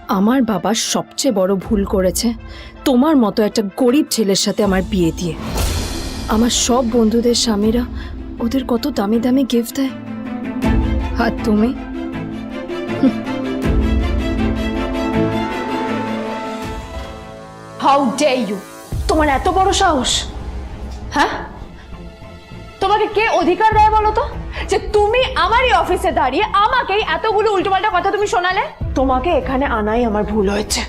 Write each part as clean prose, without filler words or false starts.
আমার বাবা সবচেয়ে বড় ভুল করেছে তোমার মতো একটা গরিব ছেলের সাথে আমার বিয়ে দিয়ে। আমার সব বন্ধুদের স্বামীরা ওদের কত দামি দামি গিফট দেয়, আর তুমি হাউ ডে ইউ, তোমার এত বড় সাহস? হ্যাঁ, তোমাকে কে অধিকার দেয় বলো তো যে তুমি আমারই অফিসে দাঁড়িয়ে আমাকেই এতগুলো উল্টোপাল্টা কথা তুমি শোনালে? তোমাকে এখানে আনাই আমার ভুল হয়েছে,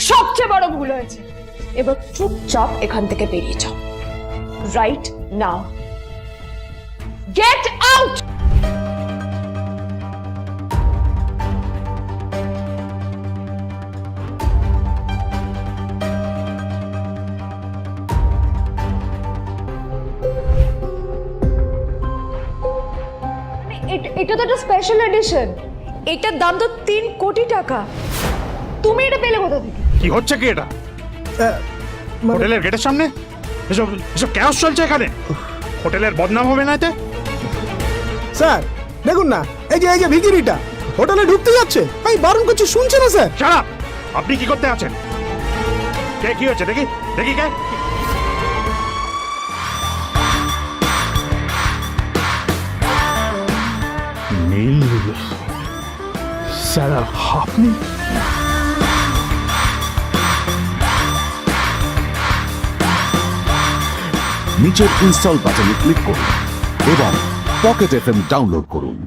সবচেয়ে বড় ভুল হয়েছে। এবার চুপচাপ এখান থেকে বেরিয়ে যাও, রাইট নাও, গেট আউট। এটা তো একটা স্পেশাল এডিশন, এটার দাম তো 3 কোটি টাকা। তুমি এটা পেলে কোথা থেকে? কি হচ্ছে কি এটা? হোটেলের গেটের সামনে এসব এসব ক্যাশ চলছে এখানে। হোটেলের বদনাম হবে না এতে? স্যার দেখুন না, এই যে ভিখিরিটা হোটেলে ঢুকতে যাচ্ছে, আমি বারণ করছি শুনছে না স্যার। Shut up! আপনি কি করতে আছেন? কে কি হচ্ছে দেখি দেখি কে? নীল স্যার, আপনি? নিচের ইনস্টল বাটনে ক্লিক করুন এবং পকেট এফএম ডাউনলোড করুন।